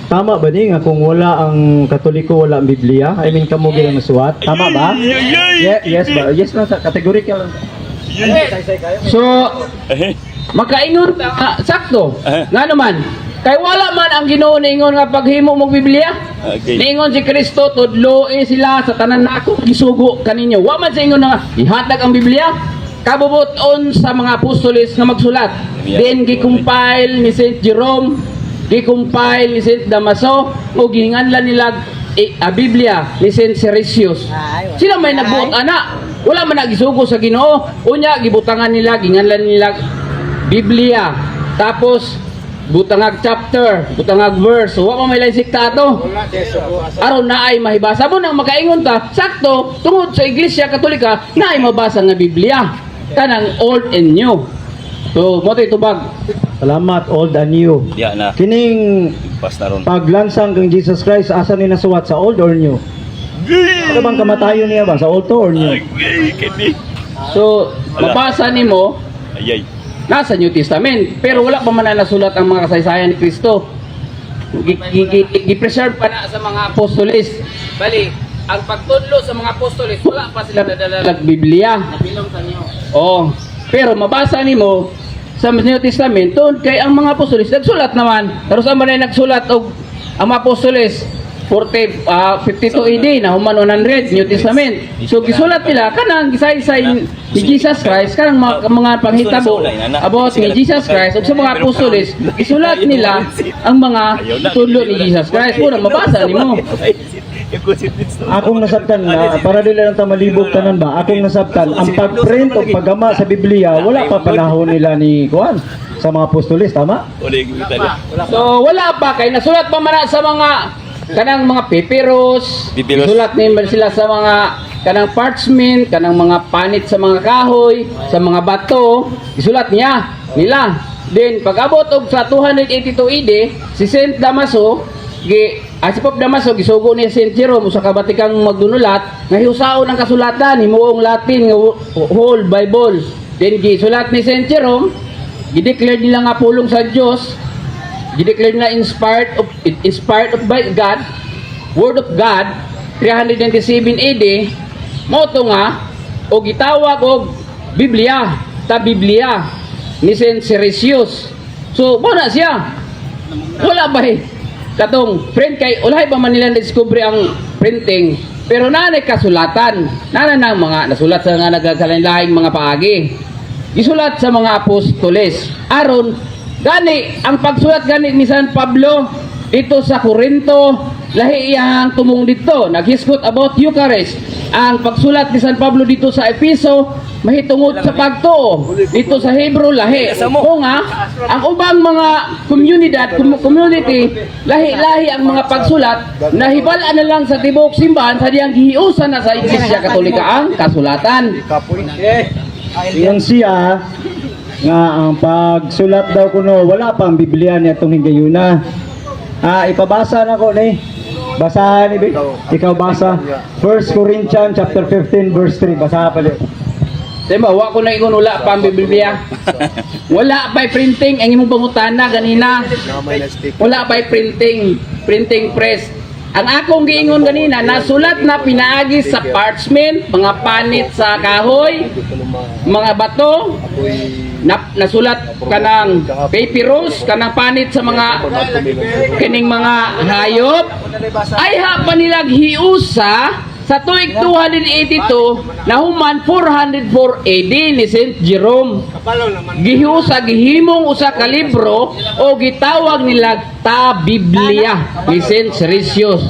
tama ba ni nga kung wala ang Katoliko wala ang Biblia? I mean kamo gyud nasuwat. Tama ba? Yes ba? Yes na sa categorical. So, makaingon sakto. Nga naman, kay wala man ang Ginoo niingon nga paghimo mong Biblia. Niingon si Kristo tudloe sila sa tanan nako gisugo kaninyo. Wa man sa ingon nga ihatag ang Biblia. Kabubuton sa mga apostoles nga magsulat. Then gi-compile ni Saint Jerome, gi-compile ni Saint Damaso, o gihinganlan nila a Biblia ni Saint Siricius. Sila may nagbuot ana. Wala man nagisugo sa Ginoo. Unya gibutangan nila, ginganlan nila Biblia. Tapos butangag chapter, butangag verse. So, wa pa may sikta ato. Aron na ay mahibasa mo nang makaingon ta. Sakto tungod sa Iglesia Katolika na ay mabasa nga Biblia. Kanang old and new. So, mo tay tubag. Salamat old and new. Ya na. Kining Pastaron. paglansang kang Jesus Christ asa ni nasuwat sa old or new? Ano bang kamatayon niya ba sa old to or new? So, mabasa nimo Ayay. nasa New Testament. Pero wala pa man na nasulat ang mga kasaysayan ni Kristo. Gi-preserve pa na sa mga apostoles. Bali, ang pagtudlo sa mga apostoles, wala pa sila nadala Biblia. Oh, pero mabasa nimo sa New Testament tungod kay ang mga apostoles nagsulat naman. Pero sa man nagsulat og ang mga apostoles 52 AD na human 100 New Testament. So gisulat nila kanang gisaysay ni Jesus Christ kanang mga panghitabo about ni Jesus Christ ug sa mga apostoles gisulat nila ang mga tudlo ni Jesus Christ. Una mabasa nimo. Akong nasabtan na para dili lang ta malibog tanan ba. Akong nasabtan ang pagprint o paggama sa Biblia wala pa panahon nila ni kuan sa mga apostoles, tama? So wala pa kay nasulat pa man na sa mga kanang mga papyrus. Sulat nila sila sa mga kanang parchment, kanang mga panit sa mga kahoy, sa mga bato, isulat nila. Then pag-abot og sa 282 AD, si Saint Damaso, si Pope Damaso gisugo ni Saint Jerome sa kabatikang magdunulat nga hiusaon ang kasulatan himuong Latin nga whole Bible. Then gisulat ni Saint Jerome, gi-declare nila nga pulong sa Dios. Gideclare na inspired of by God, Word of God, 397 AD, mo to nga, o gitawag og Biblia, Biblia, ni Saint Siricius. So, mo na siya. Wala ba katong print kay, ulay ba man nila na-discover ang printing, pero nanay kasulatan, nanay ng mga nasulat sa nga nagkalain-lahing mga paagi. Isulat sa mga apostoles, aron gani ang pagsulat gani ni San Pablo dito sa Corinto, lahi iyang tumong dito naghisgot about Eucharist. Ang pagsulat ni San Pablo dito sa Efeso mahitungod sa pagtuo dito sa Hebrew lahi. O nga ang ubang mga community lahi-lahi ang mga pagsulat nahibal-an na lang sa tibok simbahan sa diyang gihiusan na sa Iglesia Katolika ang kasulatan. Yang siya nga ang pagsulat daw kuno wala pang Biblia niya itong higayuna. Ipabasa na ko ni. Basahan ni ikaw basa. 1 Corinthians chapter 15 verse 3. Basahan pa din. Diba, wa ko na ingon wala pa ang Biblia. Wala pa printing ang imong pangutana ganina. Wala pa printing press. Ang akong giingon ganina, nasulat na pinaagi sa parchment, mga panit sa kahoy, mga bato, nasulat kanang papyrus, kanang panit sa mga kining mga hayop. Ay pa nilag hiusa sa tuig 282 na human 404 AD ni Saint Jerome. Gihiusa gihimong usa ka libro o gitawag nila Biblia ni Saint Siricius.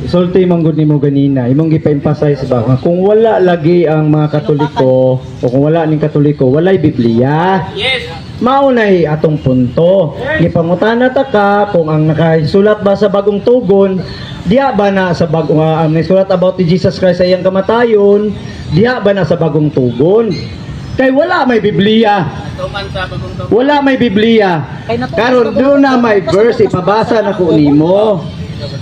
Sulti manggod nimo ganina, imong gipa-emphasize ba nga kung wala lagi ang mga Katoliko o kung wala ning Katoliko, walay Biblia. Yes. Maunay atong punto. Gipangutana ta ka kung ang nakasulat ba sa bagong tugon, diha ba na sa bagong ang nasulat about ni Jesus Christ sa iyang kamatayon, diha ba na sa bagong tugon? Kay wala may Biblia. Wala may Biblia. Karon doon na may verse ipabasa na ko nimo.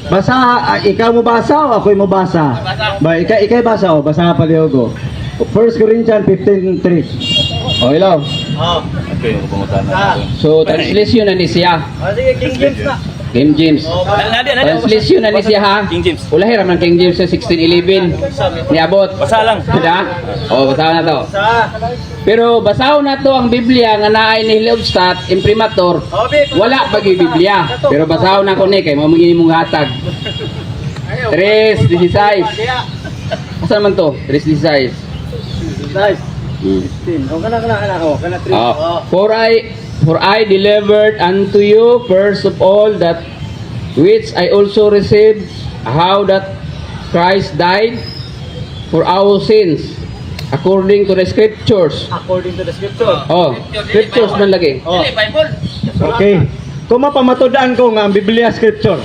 Basa, ikaw mo basa o ako'y mo basa? Ba, ikay basa o, basa pa liyogo. 1 Corinthians 15:3. O, ilaw. Oh. Okay, pumunta na. So translation na ni siya. Sige, King James na. King James. Nadi. Translation na ni siya ha. King James. Ulahi raman King James sa 1611. Niabot. Basa lang. Diba? O, basahan na to. Sa. Pero basahon na to ang Biblia nga naay ni Leobstadt, imprimatur. Wala pag Biblia. Pero basahon na ko ni kay mamingin mong hatag. 3:16. Asa naman to? 3:16. Nice. 16. Oh, kana. Oh, kana 3. For I delivered unto you first of all that which I also received, how that Christ died for our sins according to the scriptures. According to the scripture. Oh, scriptures man lagi. Oh. Okay. Kung mapamatudaan ko nga ang Biblia scripture.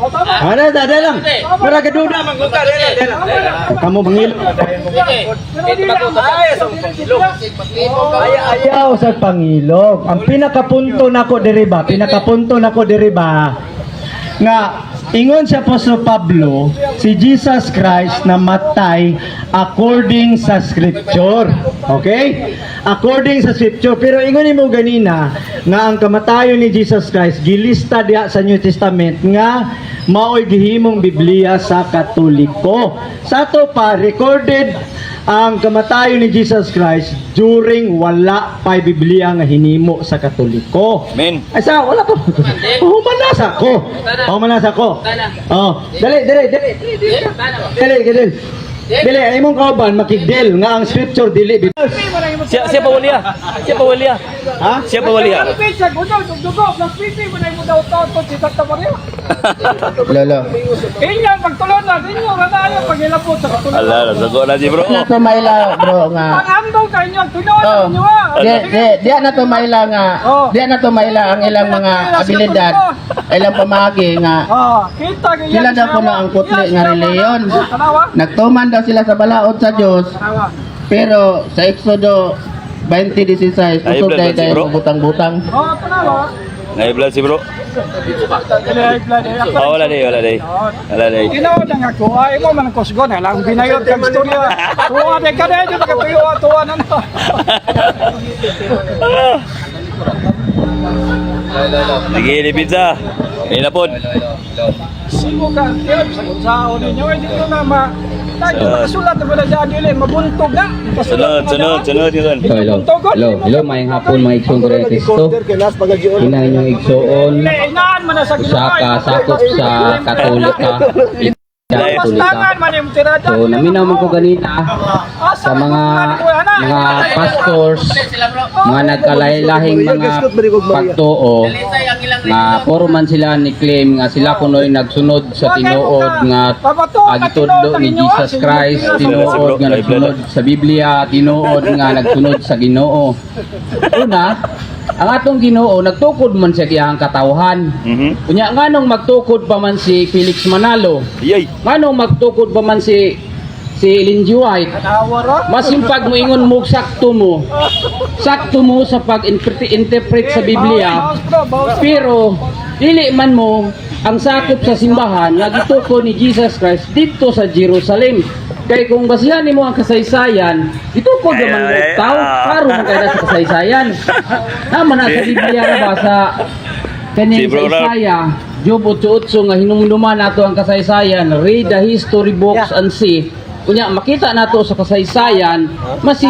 Ano, dada lang. Para kaduda mangguta dala. Kamu mangil. Ayaw sa pangilog. Ang pinakapunto nako diri ba? Nga ingon sa Apostol Pablo, si Jesus Christ namatay according sa scripture. Okay? According sa scripture. Pero ingon mo ganina nga ang kamatayon ni Jesus Christ gilista diha sa New Testament nga mao'y gihimong Biblia sa Katoliko. Sa to pa recorded ang kamatayon ni Jesus Christ during wala pa Biblia nga hinimo sa Katoliko. Amen. Ay sa wala pa. Humanasa ko. Oh, dali. Dili, ay mong kauban makigdel nga ang scripture dili. Siya pa waliya. Ha? Siya pa waliya. Lolo. Inyo, pagtulon na, inyo, ranayo, pag-ilapot sa katulon. Ala, nago na si bro. Na to maila bro nga. Ang andong kayo, tunon Oh. ninyo ha. Di na to maila nga. Oh. Di na to maila ang ilang mga abilidad, ilang pamagi nga. Kita kayo. Sila daw po na ang putli nga reliyon. Tanawa? Nagtuman daw sila sa balaod sa Dios, Tanawa. pero sa Exodo 20:16 Ay, usog blood, dahil bro. butang-butang. Tanawa. Naiblad si bro. Wala day. Ginawa na nga ko, ay mo man ko sugon, lang binayot kang istorya. Tuwa de ka de, tuwa na na. Sige, ni pizza. May napod. Simo ka, sa ninyo, dito na ma. Nagsulat na pala dyan, mabuntog na. Sunod yun. Hello, mayang hapon mga igsong Kristo. Hinang inyong igsoon. Inaan mo na sa Usaka, sakop sa Katolika. Pastangan man yung tirada. So, naminaw man ko ganina sa mga pastors, mga nagkalaylahing mga pagtuo, nga puro man sila ni claim nga sila kunoy nagsunod sa tinuod nga agitudlo ni Jesus Christ, tinuod nga nagsunod sa Biblia, tinuod nga nagsunod sa Ginoo. Una, ang atong Ginoo nagtukod man sa iyang katawhan. Kunya nganong magtukod pa man si Felix Manalo? Yay. Nganong magtukod pa man si Ellen G. White? Masimpag mo ingon mo sakto mo sa pag-interpret sa Biblia, pero dili man mo ang sakop sa simbahan nga gitukod ni Jesus Christ dito sa Jerusalem. Kay kung basihan nimo ang kasaysayan, gitukod naman ng tao, klaro man kaya sa kasaysayan. Naman na sa Biblia ra ba sa kaning Si Bro Ralph. Isaiah, Job 8:8 nga hinumduman nato ang kasaysayan, read the history books and see. Kunya makita nato sa kasaysayan,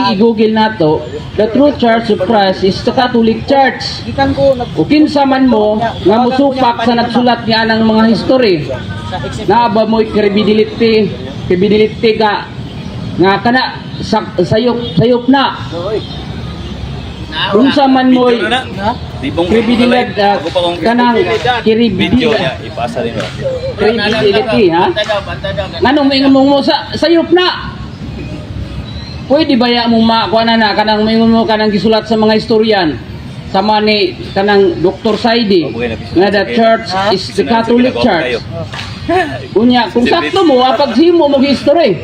i-google nato, the true church of Christ is the Catholic Church. O kinsa man mo nga musupak sa nagsulat niya ng mga history. Naaba mo'y credibility ka nga kana sayop na. Unsa man mo'y credibility kanang Video credibility niya, ipasa rin. credibility ha. Nganong moingon mo sayop na. Pwede ba ya mo makuha na kanang moingon mo kanang gisulat sa mga historian sama ni kanang Dr. Saidi nga the church is the Catholic Church. Unya kung sakto mo paghimo mo history.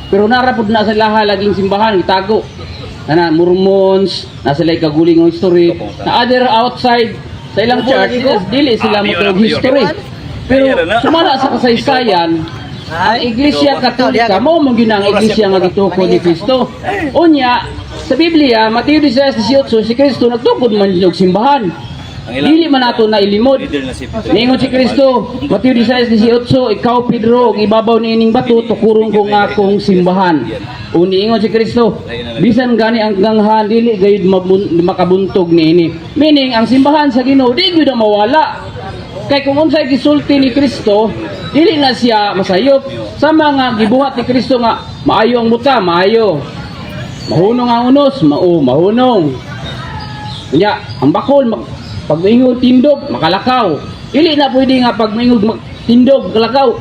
Pero narapod na sa laha laging simbahan itago. Na Mormons, na sila kaguling ng history. Na other outside sa ilang church, dili sila mo history. Pero sumala sa kasaysayan, ang Iglesia Katolika mo ang iglesia nga gituko ni Kristo. Unya, Sa Biblia, Mateo 16:18, si Kristo nagtukod man og simbahan. Dili man nato na ilimod. Leader na si Pedro. Niingon si Kristo, Mateo 16:18, ikaw Pedro, og ibabaw ni ining bato tukurong ko nga akong simbahan. O niingon si Kristo, bisan gani ang ganghan dili gayud makabuntog niini. Meaning ang simbahan sa Ginoo di gyud na mawala. Kay kung unsay gisulti ni Kristo, dili na siya masayop. Sa mga gibuhat ni Kristo nga maayo ang buta, maayo. Mahunong ang unos, mahunong. Kanya, ang bakol pag maingog tindog, makalakaw. Dili na pwede nga pag maingog tindog, makalakaw.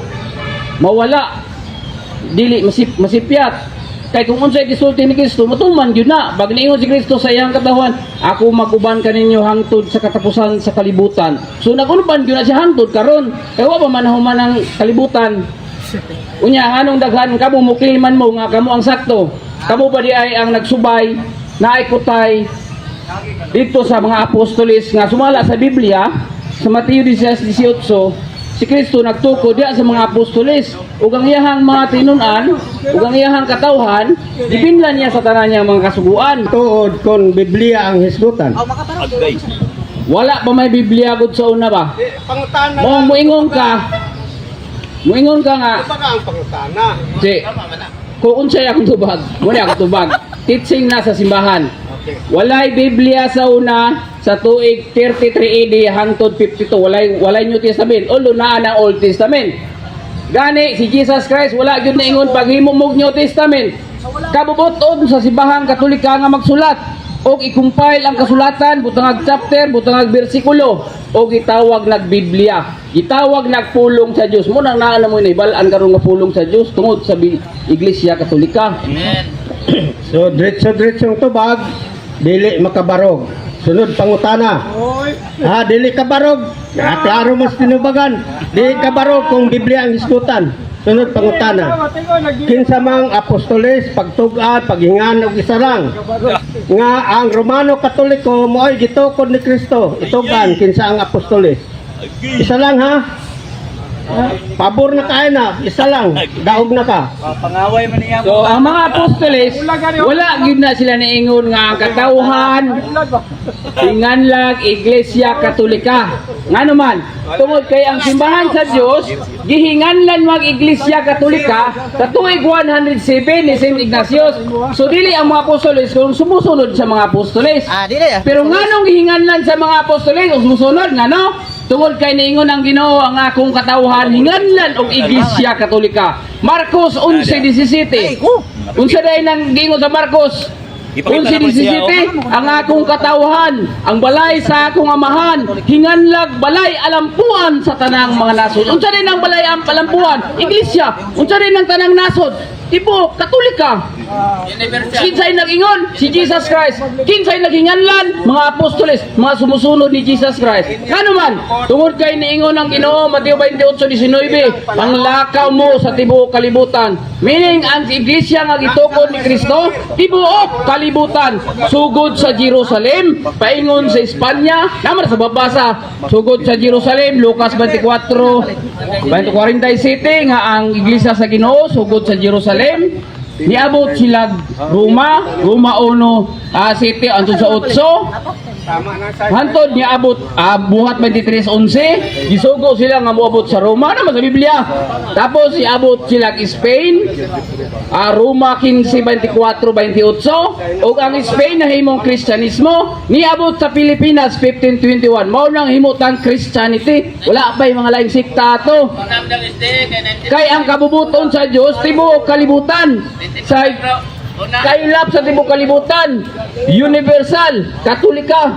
Mawala. Dili masipyat. Kay kung unsay gisulti ni Kristo, matuman yun na. Pag niingon si Kristo sa iyang katawan, ako maguban kaninyo hangtod sa katapusan sa kalibutan. So nagunuban yun na siya hangtod karon. Kaya wa pa manahuman ang kalibutan. Unya, anong daghan kamo mukliman mo nga kamo ang sakto. Kamo ba di ay ang nagsubay, naikutay, dito sa mga apostolis nga sumala sa Biblia, sa Mateo 16:18, si Kristo nagtukod diya sa mga apostolis ug ang iyahang mga tinun-an ug ang iyahang katawhan gibinlan niya sa tanan niyang mga kasuguan. Tuod kon Biblia ang hisgutan. Agay. Wala pa may Biblia gud sa una ba? Moingon ka nga ang pangutana. si kung unsay akong tubag, muna akong tubag. Teaching na sa simbahan. Walay Biblia sa una sa tuig 33 AD hangtod 52 walay New Testament ulo na ang Old Testament. Gani si Jesus Christ wala gyud naingon paghimo mog New Testament. Kabubuton sa simbahang Katolika nga magsulat og i-compile ang kasulatan butang chapter, butang bersikulo og gitawag nag Biblia. Gitawag nagpulong sa Dios. Mo nang naa mo ni bal-an karon nga pulong sa Dios tungod sa Iglesia Katolika. So diretso-diretsong tubag, dili makabarog. Sunod pangutana. Ha, dili kabarog. Klaro mas tinubagan. Dili kabarog kung Biblia ang hisgutan. Sunod pangutana. Kinsa mang apostoles pagtug-an, paghingan og isa lang. Nga ang Romano Katoliko mo'y gitukod ni Kristo. Itugan kinsa ang apostoles. Isa lang ha. Pabor na kayo na, isa lang. Daog na ka. Pangaway man niya. So ang mga apostoles wala gyud na sila niingon nga ang katawhan tinganlag Iglesia Katolika. Ngano man tungod kay ang simbahan sa Dios gihinganlan mag Iglesia Katolika sa tuig 107 ni Saint Ignatius. So dili ang mga apostoles kung sumusunod sa mga apostoles. Pero nganong gihinganlan sa mga apostoles o sumusunod ngano? Tungod kay niingon ang Ginoo ang akong katawhan hinganlan og Iglesia Katolika. Marcos 11:17. Unsa day nang giingon sa Marcos 11:17, ang akong katawhan, ang balay sa akong amahan, hinganlag balay alampuan sa tanang mga nasod. Unsa din ang balay alampuan? Iglesia. Unsa din ang tanang nasod? Tipo Katolika. Kinsay nag-ingon? Si Jesus Christ. Kinsay naghinganlan? Mga apostoles, mga sumusunod ni Jesus Christ. Kano man, tungod kay niingon ang Ginoo Mateo 28:19, ang lakaw mo sa tibuok kalibutan. Meaning ang iglesia nga gitukod ni Kristo, tibuok kalibutan. Sugod sa Jerusalem, paingon sa Espanya, naman sa babasa, sugod sa Jerusalem, Lucas 24:47 nga ang iglesia sa Ginoo sugod sa Jerusalem. Niabot sila Roma 1 city antod sa 8. Hantod niabot buhat 23:11. Gisugo sila nga moabot sa Roma naman sa Biblia. Tapos iabot sila Spain, Roma 15:24-28. ug ang Spain nahimong Kristyanismo. Niabot sa Pilipinas 15:21. Mao nang himutang Christianity. Wala pa mga laing sikta ato. Kay ang kabubuton sa Dios tibuok kalibutan. Sa kailap sa tibuok kalibutan, universal, Katolika.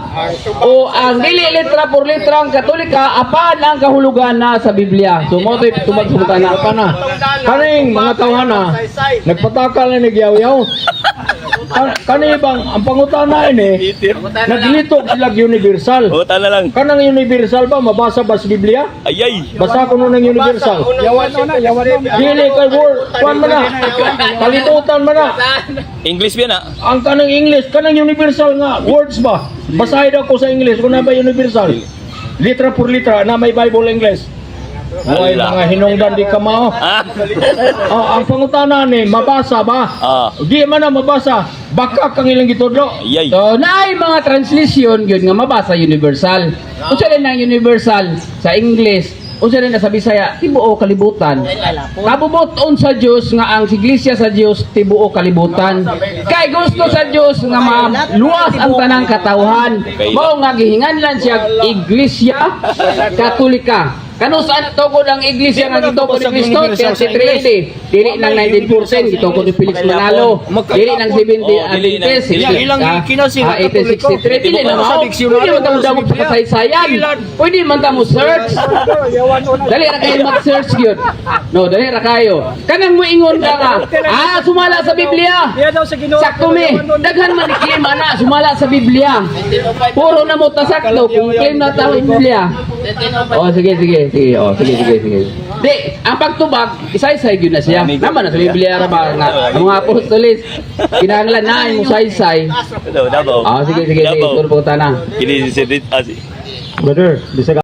O ang dili letra por letra ang Katolika, apan ang kahulugan na sa Biblia. So mo to'y tubag sa na na. Kaning mga tawhana, nagpatakal na nagyaw-yaw. Kani bang ang pangutana ini, naglito sila universal. O, tala lang. Kanang universal ba mabasa ba sa Biblia? Ayay. Basa ko nun ng universal. Yawan na. Dili kay word, kuan man na. Kalitutan man na. English ba na? Ang kanang English, kanang universal nga words ba? Basahin ako sa English kung na ba universal. Litra por litra na may Bible English. Ay, mga hinungdan di ka mao. Ah. Ang pangutana ni, mabasa ba? Ah. Di man na mabasa. Baka kang ilang gitudlo. Yay. So, naay mga translation yun nga mabasa universal. Unsa rin ang universal sa English, unsa rin na sa Bisaya, tibuo kalibutan. Kabubuton sa Dios nga ang iglesia sa Dios tibuo kalibutan. Kay gusto sa Dios nga maluwas ang tanang katawhan. Mao nga gihinganlan siya Iglesia Katolika. Kano saan tugod ang iglesia nga gitugod ni Cristo? 33 dili nang 19% gitugod ni Felix Manalo. Dili nang 70 Adventist. Ilang kinasin ang 1863 dili na mao. Pwede man tamo damog sa kasaysayan. Pwede man tamo search. Dali ra kayo mag-search gyud. No, dali ra kayo. Kanang moingon ka nga, sumala sa Biblia. Diya daw sa Ginoo. Sakto mi, daghan man i-claim ana, sumala sa Biblia. Puro na mo ta sakto kung claim na ta Biblia. Oh, sige. Oh, sige. Di, ang pagtubag, isa-isa gyud na siya. Naman na sa Biblia ra ba nga ang mga apostolis kinahanglan na mo say-say. Dabaw. Oh, sige. Turo po ta na. Kini si Brother, bisa